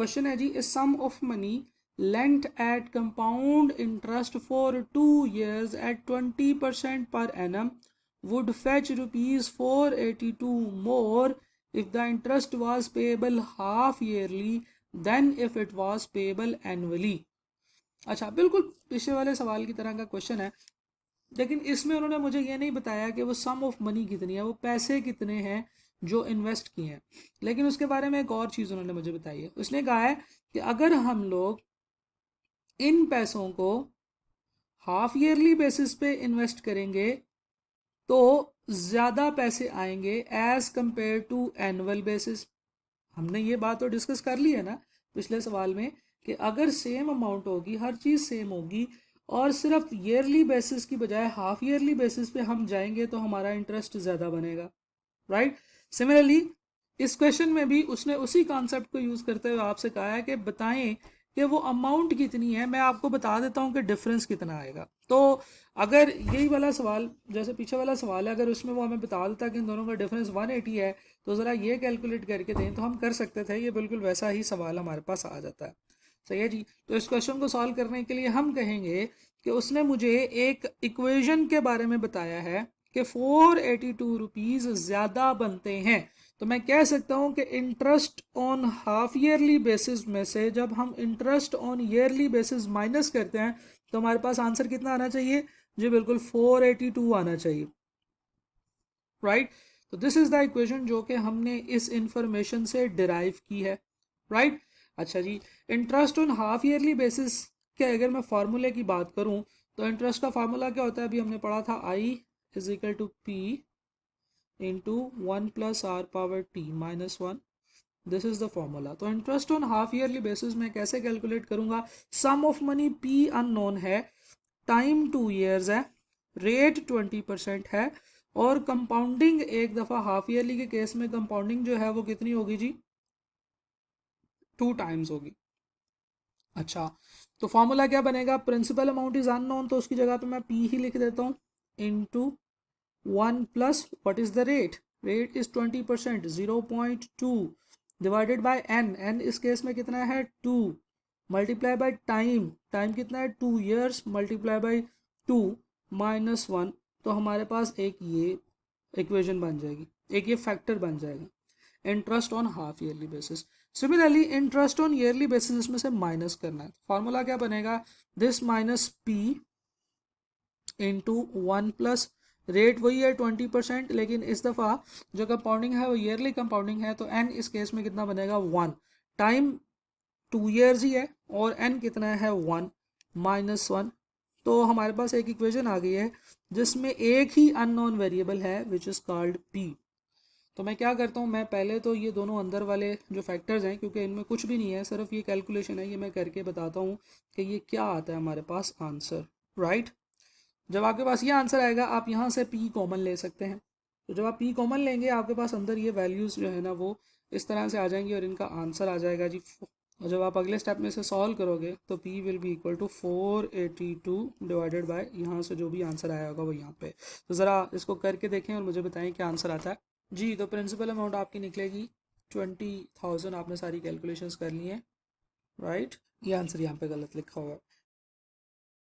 Question है जी, a sum of money lent at compound interest for 2 years at 20% per annum would fetch rupees 482 more if the interest was payable half yearly than if it was payable annually. अच्छा, बिल्कुल पिछले वाले सवाल की तरह का क्वेश्चन है, लेकिन इसमें उन्होंने मुझे ये नहीं बताया कि वो सम ऑफ मनी कितनी है, वो पैसे कितने हैं जो इन्वेस्ट किए हैं। लेकिन उसके बारे में एक और चीज़ उन्होंने मुझे बताई है। उसने कहा है कि अगर हम लोग इन पैसों को हाफ ईयरली बेसिस पे इन्वेस्ट करेंगे तो ज़्यादा पैसे आएंगे as compared to annual basis. हमने ये बात तो डिस्कस कर ली है ना पिछले सवाल में कि अगर सेम अमाउंट होगी, हर चीज़ सेम होगी, और सिर्फ ईयरली बेसिस की बजाय हाफ ईयरली बेसिस पे हम जाएंगे तो हमारा इंटरेस्ट ज़्यादा बनेगा, राइट। सिमिलरली इस क्वेश्चन में भी उसने उसी कॉन्सेप्ट को यूज़ करते हुए आपसे कहा है कि बताएं कि वो अमाउंट कितनी है, मैं आपको बता देता हूँ कि डिफरेंस कितना आएगा। तो अगर यही वाला सवाल जैसे पीछे वाला सवाल है, अगर उसमें वो हमें बता देता कि इन दोनों का डिफरेंस 180 है तो ज़रा ये कैलकुलेट करके दें तो हम कर सकते थे। ये बिल्कुल वैसा ही सवाल हमारे पास आ जाता है। सही है जी। तो इस क्वेश्चन को सॉल्व करने के लिए हम कहेंगे कि उसने मुझे एक इक्वेशन के बारे में बताया है कि 482 रुपीज़ ज़्यादा बनते हैं। तो मैं कह सकता हूं कि interest on half yearly basis में से जब हम interest on yearly basis minus करते हैं तो हमारे पास आंसर कितना आना चाहिए जी, बिल्कुल 482 आना चाहिए, राइट। तो दिस इज द इक्वेशन जो कि हमने इस इंफॉर्मेशन से डिराइव की है, राइट। अच्छा जी, interest on half yearly basis के अगर मैं फार्मूले की बात करूं तो इंटरेस्ट का फार्मूला क्या होता है, अभी हमने पढ़ा था, I is equal to P into 1 plus R power T minus 1। This is the formula. तो interest on half yearly basis में कैसे कैलकुलेट करूंगा, sum of money P unknown है, टाइम 2 ईयर्स है, रेट 20% है, और कंपाउंडिंग एक दफ़ा हाफ ईयरली के केस में कंपाउंडिंग जो है वो कितनी होगी जी, 2 टाइम्स होगी। अच्छा, तो फॉर्मूला क्या बनेगा, प्रिंसिपल अमाउंट इज अननोन तो उसकी जगह पे मैं पी ही लिख देता हूँ into 1 plus what is the rate, rate is 20%, 0.2 divided by N, N इस केस में कितना है 2, मल्टीप्लाई बाय टाइम, टाइम कितना है 2 ईयर्स, मल्टीप्लाई बाय 2 माइनस 1। तो हमारे पास एक ये इक्वेशन बन जाएगी, एक ये फैक्टर बन जाएगा interest on half yearly basis. Similarly interest on yearly basis इसमें से माइनस करना है, फॉर्मूला क्या बनेगा, this minus P into 1 plus rate वही है 20%, लेकिन इस दफ़ा जो कंपाउंडिंग है वो ईयरली कंपाउंडिंग है, तो एन इस केस में कितना बनेगा 1, टाइम 2 ईयर्स ही है और एन कितना है 1 माइनस 1। तो हमारे पास एक इक्वेशन आ गई है जिसमें एक ही अननोन वेरिएबल है विच इज़ कॉल्ड पी। तो मैं क्या करता हूँ, मैं पहले तो ये दोनों अंदर वाले जो फैक्टर्स हैं, क्योंकि इनमें कुछ भी नहीं है, सिर्फ ये कैलकुलेशन है, ये मैं करके बताता हूँ कि ये क्या आता है हमारे पास आंसर, राइट। जब आपके पास ये आंसर आएगा आप यहाँ से पी कॉमन ले सकते हैं। तो जब आप पी कॉमन लेंगे आपके पास अंदर ये वैल्यूज़ जो है ना वो इस तरह से आ जाएंगी और इनका आंसर आ जाएगा जी। और जब आप अगले स्टेप में से सॉल्व करोगे तो P will be equal to 482 divided by यहाँ से जो भी आंसर आया होगा वो यहाँ पे। तो ज़रा इसको करके देखें और मुझे बताएं क्या आंसर आता है जी। तो प्रिंसिपल अमाउंट आपकी निकलेगी 20,000, आपने सारी कैलकुलेशंस कर ली हैं, राइट। ये आंसर यहाँ पे गलत लिखा हुआ है।